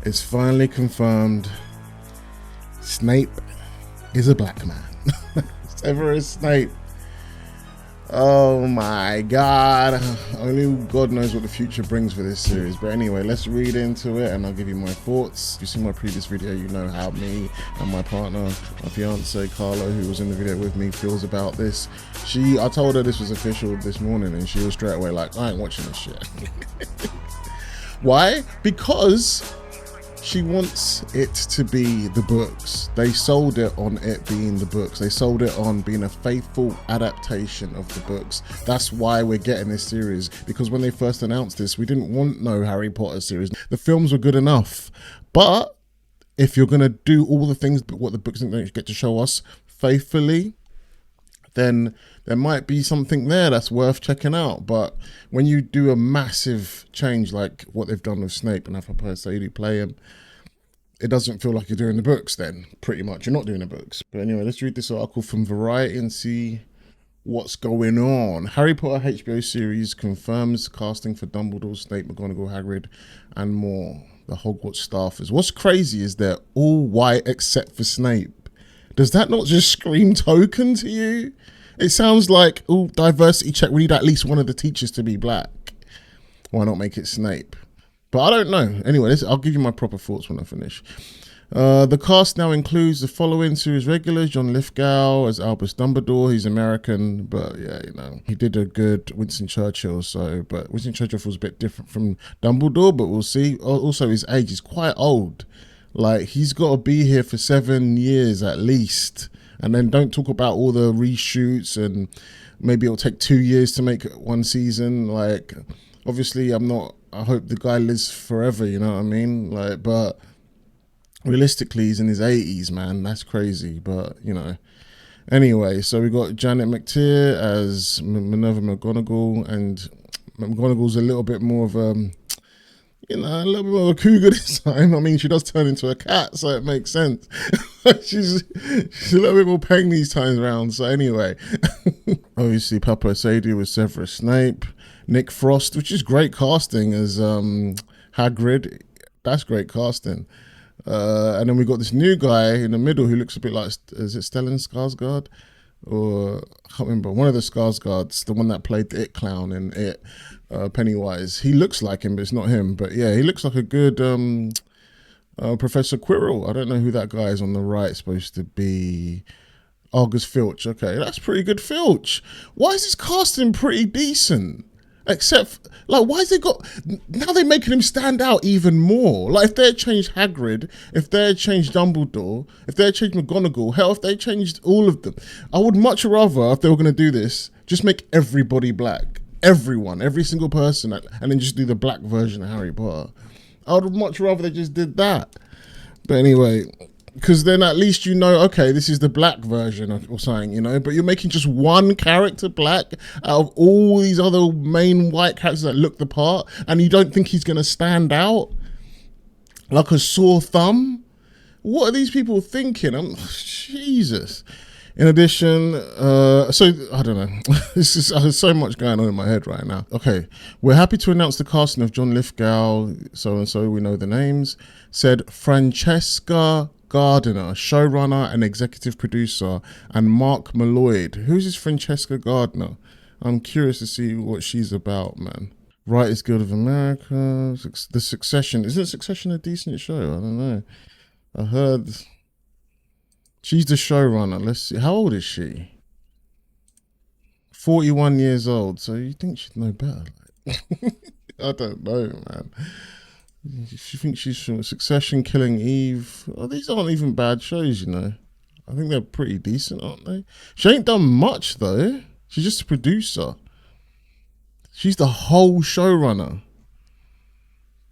It's finally confirmed. Snape is a black man. Severus Snape. Oh my God. Only God knows what the future brings for this series. But anyway, let's read into it and I'll give you my thoughts. If you've seen my previous video, you know how me and my partner, my fiance Carlo, who was in the video with me, feels about this. I told her this was official this morning and she was straight away like, I ain't watching this shit. Why? Because she wants it to be the books. They sold it on it being the books. They sold it on being a faithful adaptation of the books. That's why we're getting this series. Because when they first announced this, we didn't want no Harry Potter series. The films were good enough. But if you're going to do all the things what the books don't get to show us faithfully, then there might be something there that's worth checking out. But when you do a massive change like what they've done with Snape and have Essiedu play him, it doesn't feel like you're doing the books then, pretty much. You're not doing the books. But anyway, let's read this article from Variety and see what's going on. Harry Potter HBO series confirms casting for Dumbledore, Snape, McGonagall, Hagrid, and more. The Hogwarts staffers. What's crazy is they're all white except for Snape. Does that not just scream token to you? It sounds like, oh, diversity check. We need at least one of the teachers to be black. Why not make it Snape? But I don't know. Anyway, I'll give you my proper thoughts when I finish. The cast now includes the following series regulars: John Lithgow as Albus Dumbledore. He's American, but yeah, you know, he did a good Winston Churchill. But Winston Churchill was a bit different from Dumbledore, but we'll see. Also, his age is quite old. Like, he's got to be here for 7 years at least. And then don't talk about all the reshoots and maybe it'll take 2 years to make one season. Like, obviously I hope the guy lives forever, you know what I mean? Like, but realistically he's in his 80s, man. That's crazy, but you know. Anyway, so we got Janet McTeer as Minerva McGonagall, and McGonagall's a little bit more of a little bit more of a cougar this time. I mean, she does turn into a cat, so it makes sense. she's a little bit more peng these times around. So anyway, obviously Paapa Essiedu with Severus Snape, Nick Frost, which is great casting as Hagrid. That's great casting. And then we got this new guy in the middle who looks a bit like, is it Stellan Skarsgård? Or I can't remember, one of the Skarsgårds, the one that played the It Clown in It, Pennywise. He looks like him, but it's not him. But yeah, he looks like a good Professor Quirrell. I don't know who that guy is on the right supposed to be. Argus Filch. Okay, that's pretty good Filch. Why is his casting pretty decent? Except, like, why has they got, now they're making him stand out even more. Like, if they had changed Hagrid, if they had changed Dumbledore, if they had changed McGonagall, hell, if they changed all of them, I would much rather, if they were going to do this, just make everybody black. Everyone, every single person, and then just do the black version of Harry Potter. I would much rather they just did that. But anyway, because then at least you know, okay, this is the black version or something, you know, but you're making just one character black out of all these other main white characters that look the part, and you don't think he's going to stand out like a sore thumb? What are these people thinking? Jesus. In addition, so I don't know. There's so much going on in my head right now. Okay, we're happy to announce the casting of John Lithgow, so and so, we know the names, said Francesca Gardiner, showrunner and executive producer, and Mark Malloyd. Who's this Francesca Gardiner? I'm curious to see what she's about, man. Writers Guild of America, The Succession. Isn't Succession a decent show? I don't know. I heard she's the showrunner. Let's see. How old is she? 41 years old. So you think she'd know better? I don't know, man. She thinks she's from Succession, Killing Eve. Oh, these aren't even bad shows, you know. I think they're pretty decent, aren't they? She ain't done much, though. She's just a producer. She's the whole showrunner.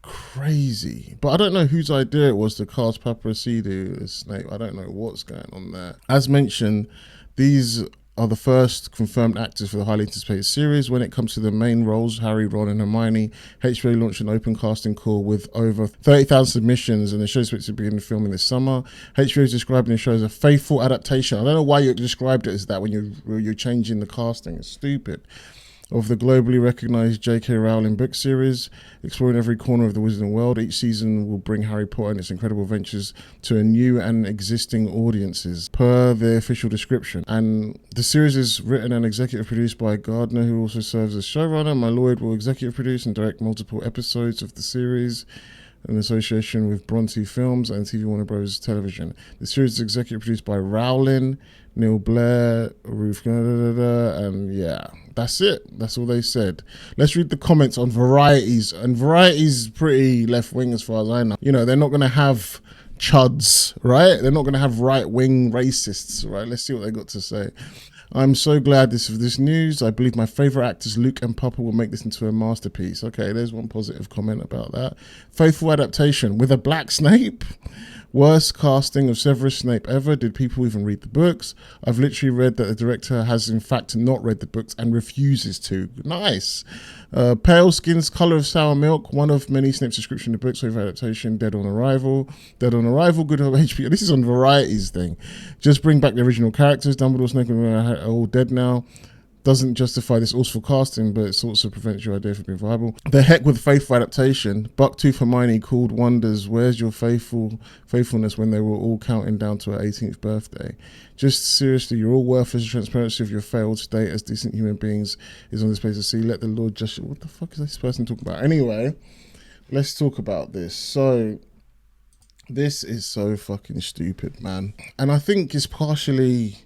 Crazy. But I don't know whose idea it was to cast Paapa Essiedu as Snape. I don't know what's going on there. As mentioned, these are the first confirmed actors for the highly anticipated series. When it comes to the main roles, Harry, Ron and Hermione, HBO launched an open casting call with over 30,000 submissions, and the show's supposed to begin filming this summer. HBO is describing the show as a faithful adaptation. I don't know why you described it as that when you're changing the casting. It's stupid. of the globally recognized J.K. Rowling book series, exploring every corner of the wizarding world. Each season will bring Harry Potter and its incredible adventures to a new and existing audiences, per the official description. And the series is written and executive produced by Gardner, who also serves as showrunner. My Lloyd will executive produce and direct multiple episodes of the series in association with Bronte Films and TV Warner Bros. Television. The series is executive produced by Rowling, Neil Blair, Ruth, and yeah, that's it. That's all they said. Let's read the comments on Varieties. And Varieties pretty left-wing as far as I know. You know, they're not going to have chuds, right? They're not going to have right-wing racists, right? Let's see what they got to say. I'm so glad this news. I believe my favourite actors, Luke and Paapa, will make this into a masterpiece. Okay, there's one positive comment about that. Faithful adaptation with a black Snape. Worst casting of Severus Snape ever. Did people even read the books? I've literally read that the director has in fact not read the books and refuses to. Nice. Pale Skin's Colour of Sour Milk. One of many Snape's description of the books. Favorite adaptation. Dead on Arrival. Dead on Arrival. Good on HBO. This is on Varieties thing. Just bring back the original characters. Dumbledore, Snape are all dead now. Doesn't justify this awful casting, but it also prevents your idea from being viable. The heck with faithful adaptation. Bucktooth Hermione called wonders, where's your faithfulness when they were all counting down to her 18th birthday? Just seriously, you're all worthless. The transparency of your failed state as decent human beings is on display to see. Let the Lord just... What the fuck is this person talking about? Anyway, let's talk about this. So, this is so fucking stupid, man. And I think it's partially...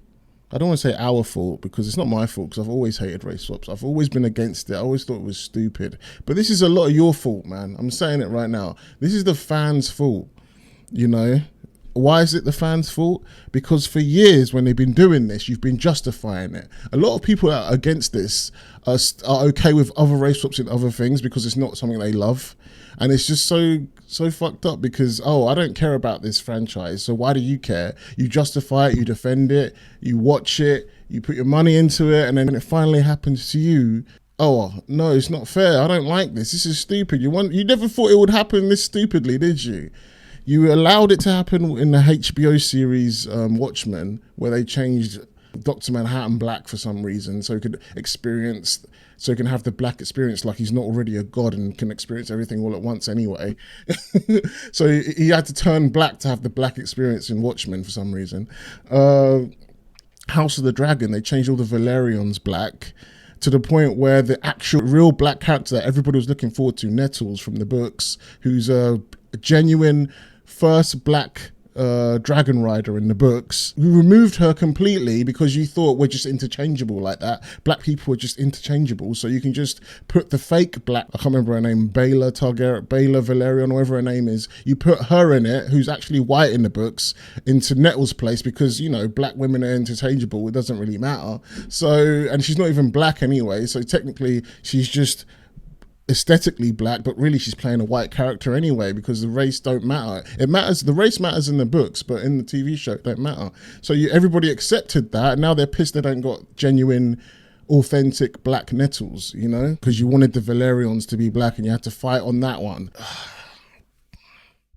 I don't want to say our fault because it's not my fault because I've always hated race swaps. I've always been against it. I always thought it was stupid. But this is a lot of your fault, man. I'm saying it right now. This is the fans' fault, you know? Why is it the fans' fault? Because for years when they've been doing this, you've been justifying it. A lot of people that are against this are okay with other race swaps and other things because it's not something they love. And it's just so fucked up because, oh, I don't care about this franchise, so why do you care? You justify it, you defend it, you watch it, you put your money into it, and then when it finally happens to you, oh, no, it's not fair. I don't like this. This is stupid. You never thought it would happen this stupidly, did you? You allowed it to happen in the HBO series Watchmen, where they changed Dr. Manhattan black for some reason, so he can have the black experience like he's not already a god and can experience everything all at once anyway. So he had to turn black to have the black experience in Watchmen for some reason. House of the Dragon, they changed all the Valerians black to the point where the actual real black character that everybody was looking forward to, Nettles from the books, who's a genuine first black dragon rider in the books. We removed her completely because you thought we're just interchangeable like that. Black people are just interchangeable, so you can just put the fake black, I can't remember her name, Baela Targaryen, Baela Valerian, whatever her name is, you put her in it, who's actually white in the books, into Nettle's place because, you know, black women are interchangeable, it doesn't really matter. So, and she's not even black anyway, so technically she's just aesthetically black, but really she's playing a white character anyway because the race don't matter. It matters, the race matters in the books, but in the TV show it don't matter. So everybody accepted that, and now they're pissed they don't got genuine, authentic black Nettles, you know, because you wanted the Valerians to be black and you had to fight on that one.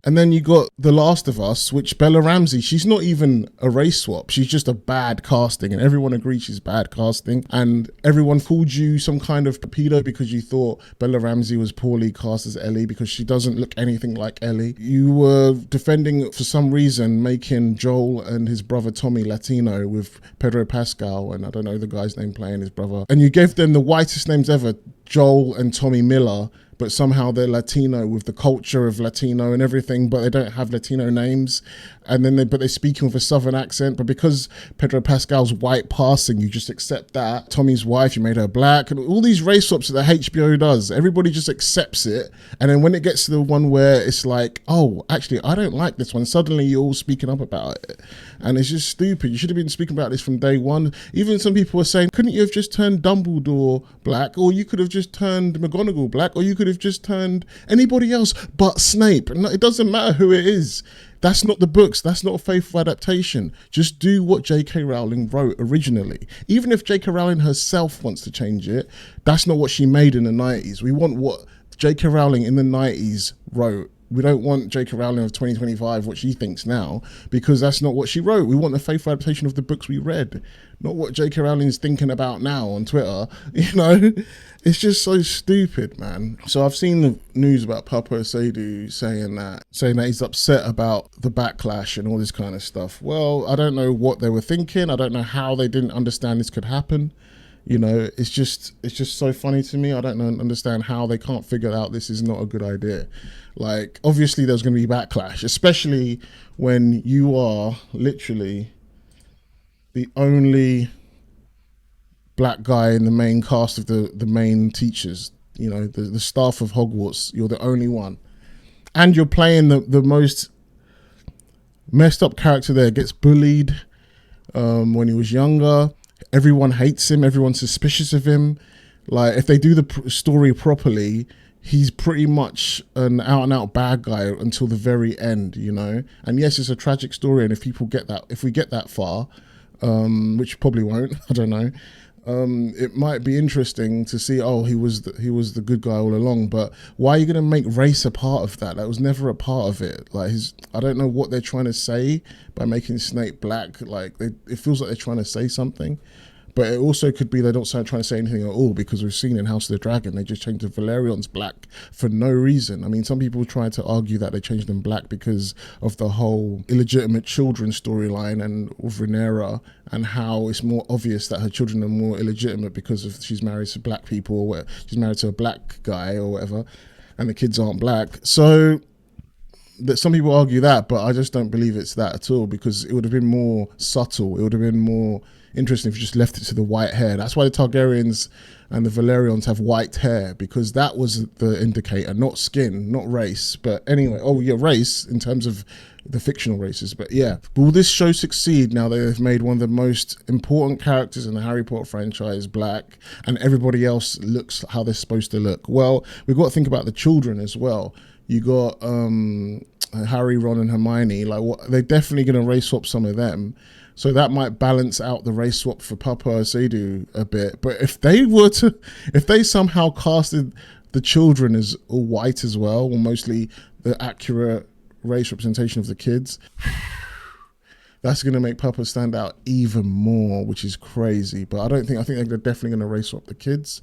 And then you got The Last of Us, which Bella Ramsey, she's not even a race swap. She's just a bad casting, and everyone agrees she's bad casting. And everyone called you some kind of pedo because you thought Bella Ramsey was poorly cast as Ellie because she doesn't look anything like Ellie. You were defending, for some reason, making Joel and his brother Tommy Latino with Pedro Pascal, and I don't know the guy's name playing his brother. And you gave them the whitest names ever, Joel and Tommy Miller, but somehow they're Latino with the culture of Latino and everything, but they don't have Latino names. And then they're speaking with a Southern accent, but because Pedro Pascal's white passing, you just accept that. Tommy's wife, you made her black, and all these race swaps that the HBO does, everybody just accepts it. And then when it gets to the one where it's like, oh, actually, I don't like this one, suddenly you're all speaking up about it. And it's just stupid. You should have been speaking about this from day one. Even some people were saying, couldn't you have just turned Dumbledore black? Or you could have just turned McGonagall black? Or you could have just turned anybody else but Snape? And it doesn't matter who it is. That's not the books. That's not a faithful adaptation. Just do what J.K. Rowling wrote originally. Even if J.K. Rowling herself wants to change it, that's not what she made in the 90s. We want what J.K. Rowling in the 90s wrote We don't want J.K. Rowling of 2025, what she thinks now, because that's not what she wrote. We want the faithful adaptation of the books we read, not what J.K. Rowling is thinking about now on Twitter. You know, it's just so stupid, man. So I've seen the news about Paapa Essiedu saying that he's upset about the backlash and all this kind of stuff. Well, I don't know what they were thinking. I don't know how they didn't understand this could happen. You know, it's just so funny to me. I don't understand how they can't figure out this is not a good idea. Like, obviously there's going to be backlash, especially when you are literally the only black guy in the main cast of the main teachers, you know, the staff of Hogwarts. You're the only one. And you're playing the most messed up character there, gets bullied when he was younger. Everyone hates him. Everyone's suspicious of him. Like, if they do the story properly, he's pretty much an out-and-out bad guy until the very end, you know? And yes, it's a tragic story, and if we get that far, which probably won't, I don't know, it might be interesting to see, oh, he was the good guy all along, but why are you going to make race a part of that? That was never a part of it. Like, I don't know what they're trying to say by making Snape black. Like, it feels like they're trying to say something, but it also could be they don't trying to say anything at all, because we've seen in House of the Dragon, they just changed the Valerians black for no reason. I mean, some people try to argue that they changed them black because of the whole illegitimate children storyline and with Rhaenyra, and how it's more obvious that her children are more illegitimate because of she's married to black people, or she's married to a black guy or whatever, and the kids aren't black. So that some people argue that, but I just don't believe it's that at all, because it would have been more subtle. It would have been more interesting if you just left it to the white hair. That's why the Targaryens and the Valerians have white hair, because that was the indicator, not skin, not race. But anyway, oh yeah, race in terms of the fictional races. But yeah, will this show succeed now that they've made one of the most important characters in the Harry Potter franchise black, and everybody else looks how they're supposed to look? Well, we've got to think about the children as well. You got Harry, Ron, and Hermione. Like, they're definitely going to race swap some of them. So that might balance out the race swap for Paapa Essiedu a bit. But if they somehow casted the children as all white as well, or mostly the accurate race representation of the kids, that's going to make Paapa stand out even more, which is crazy. But I think they're definitely going to race swap the kids.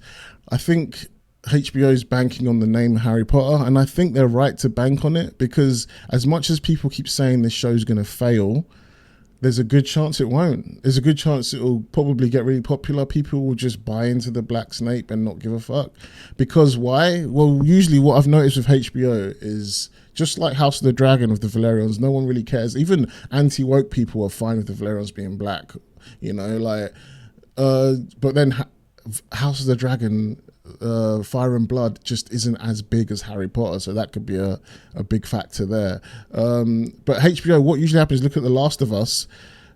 I think HBO is banking on the name Harry Potter, and I think they're right to bank on it, because as much as people keep saying this show's going to fail, there's a good chance it won't. There's a good chance it will probably get really popular. People will just buy into the black Snape and not give a fuck. Because why? Well, usually what I've noticed with HBO is, just like House of the Dragon with the Valerians, no one really cares. Even anti-woke people are fine with the Valerians being black, you know, like, but then House of the Dragon, Fire and Blood just isn't as big as Harry Potter, so that could be a big factor there. But HBO, what usually happens, look at The Last of Us.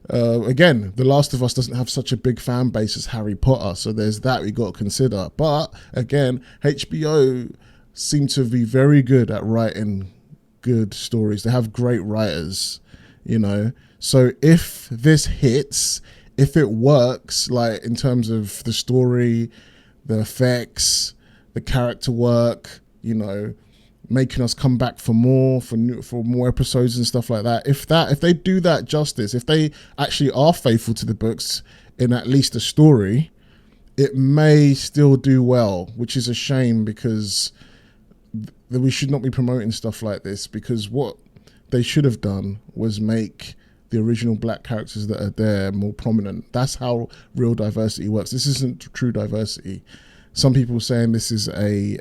Again, The Last of Us doesn't have such a big fan base as Harry Potter, so there's that we got to consider. But again, HBO seem to be very good at writing good stories. They have great writers, you know. So if this hits, if it works, like in terms of the story, the effects, the character work, you know, making us come back for more episodes and stuff like that. If they do that justice, if they actually are faithful to the books in at least the story, it may still do well, which is a shame, because we should not be promoting stuff like this, because what they should have done was make the original black characters that are there more prominent. That's how real diversity works. This isn't true diversity. Some people are saying this is an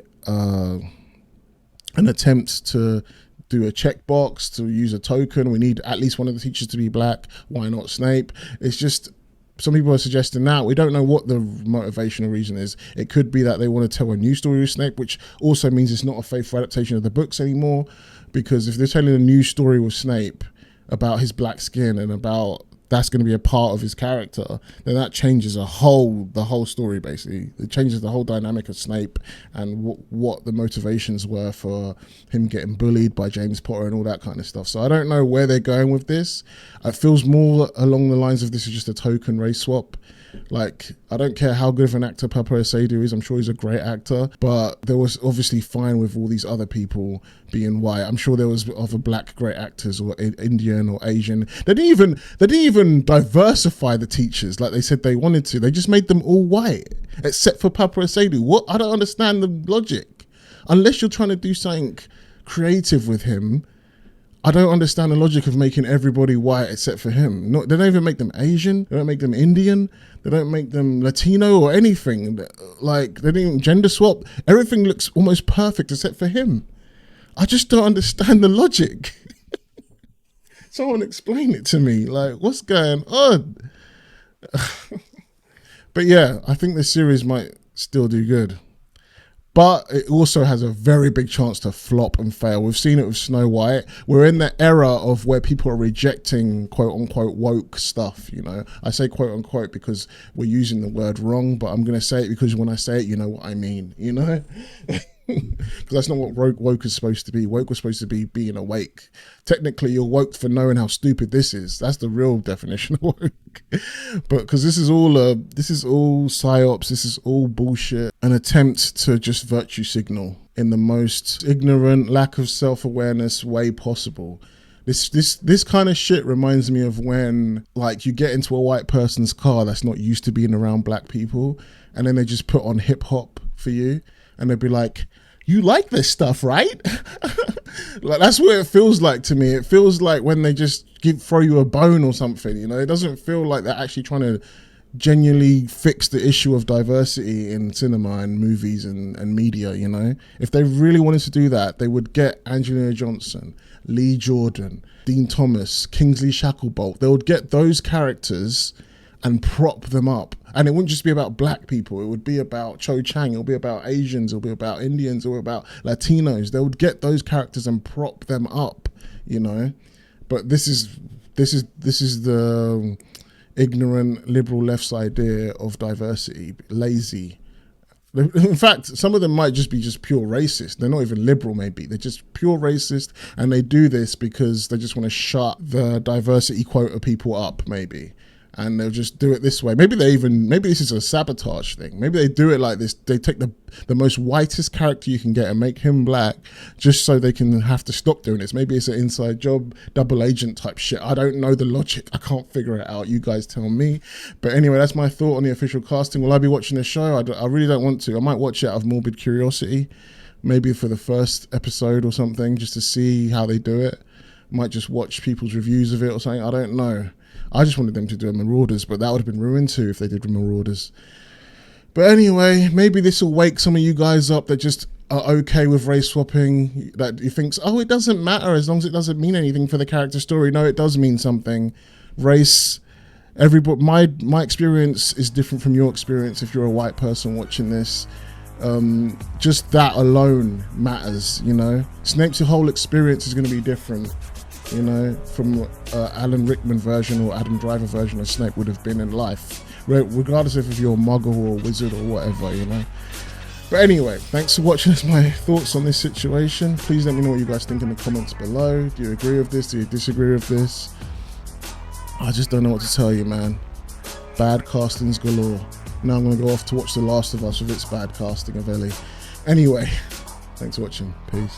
attempt to do a checkbox, to use a token. We need at least one of the teachers to be black. Why not Snape? It's just, some people are suggesting that. We don't know what the motivational reason is. It could be that they want to tell a new story with Snape, which also means it's not a faithful adaptation of the books anymore, because if they're telling a new story with Snape about his black skin and about that's going to be a part of his character, then that changes the whole story, basically. It changes the whole dynamic of Snape and what the motivations were for him getting bullied by James Potter and all that kind of stuff. So I don't know where they're going with this. It feels more along the lines of this is just a token race swap. Like, I don't care how good of an actor Paapa Essiedu is. I'm sure he's a great actor, but there was obviously fine with all these other people being white. I'm sure there was other black great actors, or Indian or Asian. They didn't even diversify the teachers like they said they wanted to. They just made them all white, except for Paapa Essiedu. What? I don't understand the logic. Unless you're trying to do something creative with him, I don't understand the logic of making everybody white except for him. No, they don't even make them Asian. They don't make them Indian. They don't make them Latino or anything. Like, they didn't even gender swap. Everything looks almost perfect except for him. I just don't understand the logic. Someone explain it to me. Like, what's going on? But yeah, I think this series might still do good. But it also has a very big chance to flop and fail. We've seen it with Snow White. We're in the era of where people are rejecting quote unquote woke stuff, you know. I say quote unquote because we're using the word wrong, but I'm going to say it because when I say it, you know what I mean, you know? Because that's not what woke is supposed to be. Woke was supposed to be being awake. Technically, you're woke for knowing how stupid this is. That's the real definition of woke. But because this is all psyops, this is all bullshit, an attempt to just virtue signal in the most ignorant, lack of self-awareness way possible. This kind of shit reminds me of when, like, you get into a white person's car that's not used to being around black people, and then they just put on hip hop for you, and they'd be like, "You like this stuff, right?" Like, that's what it feels like to me. It feels like when they just throw you a bone or something, you know. It doesn't feel like they're actually trying to genuinely fix the issue of diversity in cinema and movies and media, you know. If they really wanted to do that, they would get Angelina Johnson, Lee Jordan, Dean Thomas, Kingsley Shacklebolt. They would get those characters and prop them up. And it wouldn't just be about black people. It would be about Cho Chang. It'll be about Asians. It'll be about Indians. It'll be about Latinos. They would get those characters and prop them up, you know. But this is the ignorant liberal left's idea of diversity. Lazy. In fact, some of them might just be pure racist. They're not even liberal, maybe. They're just pure racist, and they do this because they just want to shut the diversity quota people up, maybe. And they'll just do it this way. Maybe this is a sabotage thing. Maybe they do it like this. They take the most whitest character you can get and make him black just so they can have to stop doing this. Maybe it's an inside job, double agent type shit. I don't know the logic. I can't figure it out. You guys tell me. But anyway, that's my thought on the official casting. Will I be watching the show? I really don't want to. I might watch it out of morbid curiosity, maybe for the first episode or something, just to see how they do it. Might just watch people's reviews of it or something. I don't know. I just wanted them to do a Marauders, but that would have been ruined too if they did Marauders. But anyway, maybe this will wake some of you guys up that just are okay with race swapping, that you think, oh, it doesn't matter as long as it doesn't mean anything for the character story. No, it does mean something. Race, everybody, my experience is different from your experience if you're a white person watching this. Just that alone matters, you know. Snape's whole experience is going to be different, you know, from Alan Rickman version or Adam Driver version of Snape would have been in life, regardless if you're a muggle or a wizard or whatever, you know. But anyway, thanks for watching. That's my thoughts on this situation. Please let me know what you guys think in the comments below. Do you agree with this? Do you disagree with this? I just don't know what to tell you, man. Bad castings galore. Now I'm going to go off to watch The Last of Us with its bad casting of Ellie. Anyway, thanks for watching. Peace.